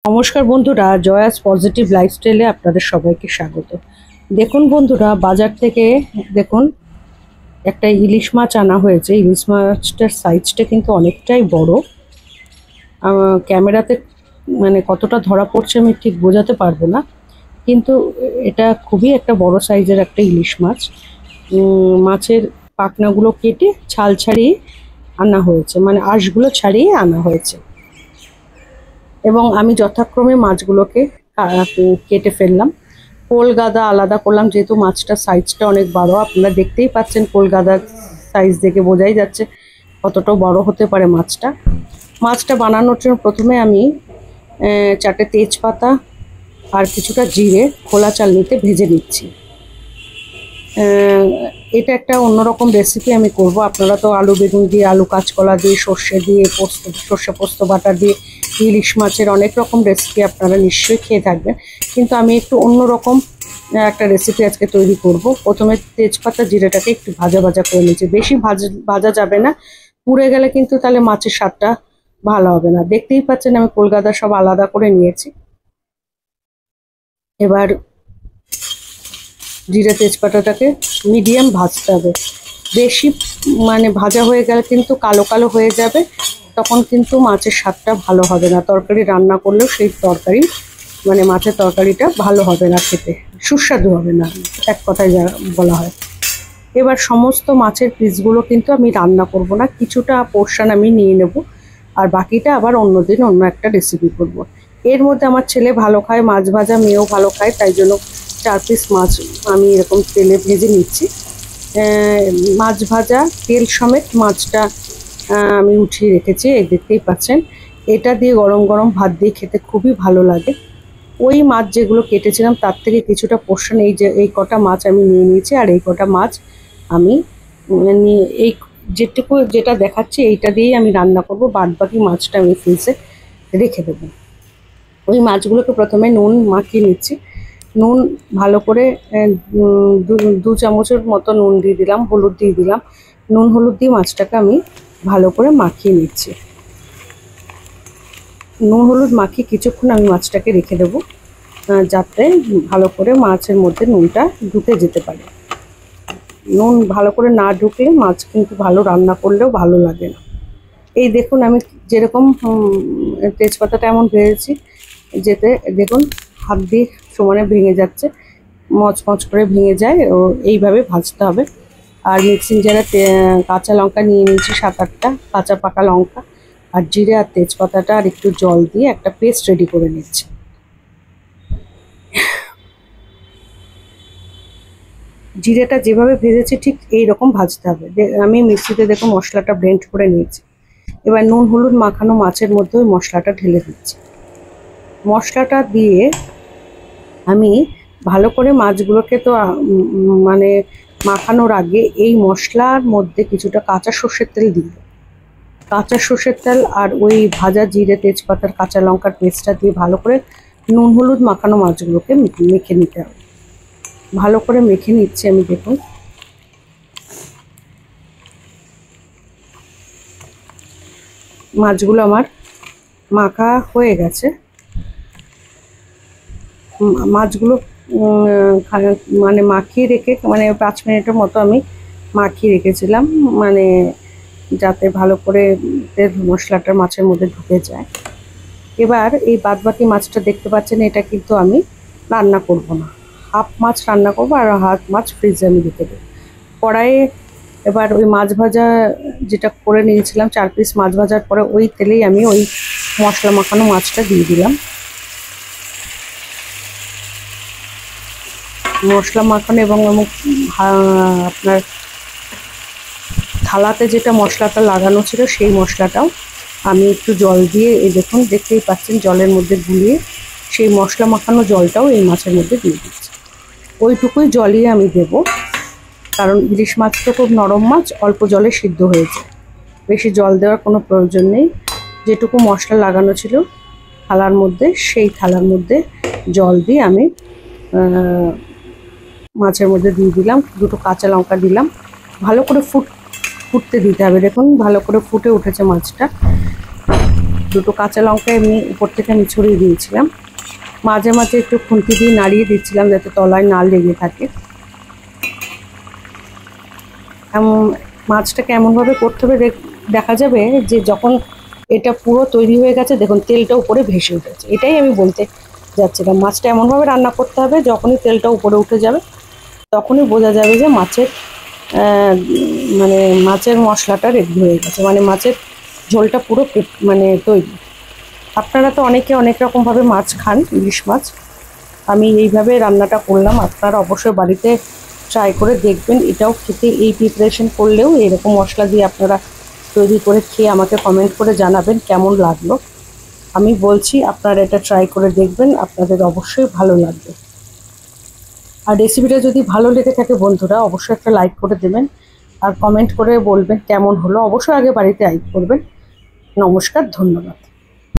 নমস্কার বন্ধুরা, জয়াস পজিটিভ লাইফস্টাইলে আপনাদের সবাইকে স্বাগত। দেখুন বন্ধুরা, বাজার থেকে দেখুন একটা ইলিশ মাছ আনা হয়েছে। ইলিশ মাছটার সাইজটা কিন্তু অনেকটাই বড়। ক্যামেরাতে মানে কতটা ধরা পড়ছে আমি ঠিক বোঝাতে পারবো না, কিন্তু এটা খুবই একটা বড় সাইজের একটা ইলিশ মাছ। মাছের পাখনাগুলো কেটে ছাল ছাড়িয়ে আনা হয়েছে, মানে আঁশগুলো ছাড়িয়ে আনা হয়েছে। এবং আমি যথাক্রমে মাছগুলোকে কেটে ফেললাম। কলগাদা আলাদা করলাম, যেহেতু মাছটার সাইজটা অনেক বড়। আপনারা দেখতেই পাচ্ছেন, কলগাদার সাইজ দেখে বোঝাই যাচ্ছে কতটা বড় হতে পারে মাছটা। মাছটা বানানোর জন্য প্রথমে আমি 4টে তেজপাতা আর কিছুটা জিরে খোলা চালনিতে ভেজে নিচ্ছি। এটা একটা অন্যরকম রেসিপি আমি করব। আপনারা তো আলু বেগুন দিয়ে, আলু কাঁচকলা দিয়ে, সর্ষে দিয়ে, সর্ষে পোস্ত বাটা দিয়ে ইলিশ মাছের অনেক রকম রেসিপি আপনারা নিশ্চয়ই খেয়ে থাকবেন, কিন্তু আমি একটু অন্যরকম একটা রেসিপি আজকে তৈরি করব। প্রথমে তেজপাতা জিরেটাকে একটু ভাজা ভাজা করে নিয়েছি। বেশি ভাজা যাবে না, পুড়ে গেলে কিন্তু তাহলে মাছের স্বাদটা ভালো হবে না। দেখতেই পাচ্ছেন আমি কলগাদা সব আলাদা করে নিয়েছি। এবার জিরে তেজপাতাটাকে মিডিয়াম ভাজতে হবে। বেশি মানে ভাজা হয়ে গেলে কিন্তু কালো কালো হয়ে যাবে, তখন কিন্তু মাছের স্বাদটা ভালো হবে না। তরকারি রান্না করলেও সেই তরকারি মানে মাছের তরকারিটা ভালো হবে না, খেতে সুস্বাদু হবে না, এক কথায় যা বলা হয়। এবার সমস্ত মাছের পিসগুলো কিন্তু আমি রান্না করব না, কিছুটা পোর্শন আমি নিয়ে নেব, আর বাকিটা আবার অন্যদিন অন্য একটা রেসিপি করব। এর মধ্যে আমার ছেলে ভালো খায় মাছ ভাজা, মেয়েও ভালো খায়, তাই জন্য 4 পিস মাছ আমি এরকম তেলে ভেজে নিচ্ছি। মাছ ভাজা তেল সমেত মাছটা আমি উঠিয়ে রেখেছি, এই দেখতেই পাচ্ছেন। এটা দিয়ে গরম গরম ভাত দিয়ে খেতে খুবই ভালো লাগে। ওই মাছ যেগুলো কেটেছিলাম তার থেকে কিছুটা পোর্শন এই কটা মাছ আমি নিয়ে নিয়েছি, আর এই কটা মাছ আমি নিয়ে এই যেটা দেখাচ্ছি এইটা দিয়েই আমি রান্না করব। বাদ বাকি মাছটা আমি ফ্রিজে রেখে দেবো। ওই মাছগুলোকে প্রথমে নুন মাখিয়ে নিচ্ছি। নুন ভালো করে 2 চামচের মতো নুন দিয়ে দিলাম, হলুদ দিয়ে দিলাম। নুন হলুদ দিয়ে মাছটাকে আমি ভালো করে মাখিয়ে নিচ্ছি। নুন হলুদ মাখিয়ে কিছুক্ষণ আমি মাছটাকে রেখে দেবো, যাতে ভালো করে মাছের মধ্যে নুনটা ঢুকে যেতে পারে। নুন ভালো করে না ঢুকলে মাছ কিন্তু ভালো রান্না করলেও ভালো লাগে না। এই দেখুন আমি যেরকম তেজপাতাটা এমন ভেজেছি, যেতে দেখুন হাত দিয়ে সমানে ভেঙে যাচ্ছে, মচমচ করে ভেঙে যায়। ও এইভাবে ভাজতে হবে। আর মিক্সিং জারে কাঁচা লঙ্কা নিয়ে নিয়েছি 7-8টা কাঁচা পাকা লঙ্কা, আর জিরে আর তেজপাতাটা আর একটু জল দিয়ে একটা পেস্ট রেডি করে নিচ্ছি। জিরেটা যেভাবে ভেজেছি ঠিক এই রকম ভাজতে হবে। আমি মিক্সিতে দেখুন মশলাটা ব্লেন্ড করে নিয়েছি। এবার নুন হলুদ মাখানো মাছের মধ্যে ওই মশলাটা ঢেলে দিচ্ছি। মশলাটা দিয়ে আমি ভালো করে মাছগুলোকে তো মানে মাখানোর আগে এই মশলার মধ্যে কিছুটা কাঁচা সর্ষের তেল দিই। কাঁচা সর্ষের তেল আর ওই ভাজা জিরে তেজপাতার কাঁচা লঙ্কার পেস্টটা দিয়ে ভালো করে নুন হলুদ মাখানো মাছগুলোকে মেখে নিতে হবে। ভালো করে মেখে নিচ্ছি আমি। দেখুন মাছগুলো আমার মাখা হয়ে গেছে। মাছগুলো মানে মাখিয়ে রেখে 5 মিনিটের মতো আমি মাখিয়ে রেখেছিলাম, মানে যাতে ভালো করে তেল মশলাটা মাছের মধ্যে ঢুকে যায়। এবার এই বাদবাকি মাছটা দেখতে পাচ্ছেন, এটা কিন্তু আমি রান্না করব না, হাফ মাছ রান্না করব আর হাফ মাছ ফ্রিজে আমি রেখে দেবো। কড়াইয়ে এবার ওই মাছ ভাজা যেটা করে নিয়েছিলাম 4 পিস মাছ ভাজার পরে ওই তেলেই আমি ওই মশলা মাখানো মাছটা দিয়ে দিলাম। মশলা মাখানো এবং আপনার থালাতে যেটা মশলাটা লাগানো ছিল সেই মশলাটাও আমি একটু জল দিয়ে, এই দেখুন দেখতেই পাচ্ছেন জলের মধ্যে গুলিয়ে সেই মশলা মাখানো জলটাও এই মাছের মধ্যে দিয়ে দিচ্ছি। ওইটুকুই জলই আমি দেব, কারণ ইলিশ মাছ তো খুব নরম মাছ, অল্প জলে সিদ্ধ হয়ে যায়, বেশি জল দেওয়ার কোনো প্রয়োজন নেই। যেটুকু মশলা লাগানো ছিল থালার মধ্যে, সেই থালার মধ্যে জল দিয়ে আমি মাছের মধ্যে দিয়ে দিলাম। 2টো কাঁচা লঙ্কা দিলাম। ভালো করে ফুটতে দিতে হবে। দেখুন ভালো করে ফুটে উঠেছে মাছটা। দুটো কাঁচা লঙ্কা এমনি উপর থেকে আমি ছড়িয়ে দিয়েছিলাম। মাঝে মাঝে একটু খুন্তি দিয়ে নাড়িয়ে দিচ্ছিলাম যাতে তলায় না লেগে থাকে। মাছটাকে এমনভাবে করতে হবে দেখা যাবে যে যখন এটা পুরো তৈরি হয়ে গেছে, দেখুন তেলটা উপরে ভেসে উঠেছে। এটাই আমি বলতে যাচ্ছিলাম, মাছটা এমনভাবে রান্না করতে হবে যখনই তেলটা উপরে উঠে যাবে তখনই বোঝা যাবে যে মাছের মশলাটা রেডি হয়ে গেছে, মানে মাছের ঝোলটা পুরো তৈরি। আপনারা তো অনেকে অনেক রকমভাবে মাছ খান, ইলিশ মাছ। আমি এইভাবে রান্নাটা করলাম, আপনারা অবশ্যই বাড়িতে ট্রাই করে দেখবেন। এটাও খেতে এই প্রিপারেশন করলেও এরকম মশলা দিয়ে আপনারা তৈরি করে খেয়ে আমাকে কমেন্ট করে জানাবেন কেমন লাগলো। আমি বলছি আপনারা এটা ট্রাই করে দেখবেন, আপনাদের অবশ্যই ভালো লাগবে। আর রেসিপিটা যদি ভালো লেগে থাকে বন্ধুরা অবশ্যই একটা লাইক করে দেবেন আর কমেন্ট করে বলবেন কেমন হলো। অবশ্যই আগে বাড়িতে লাইক করবেন। নমস্কার, ধন্যবাদ।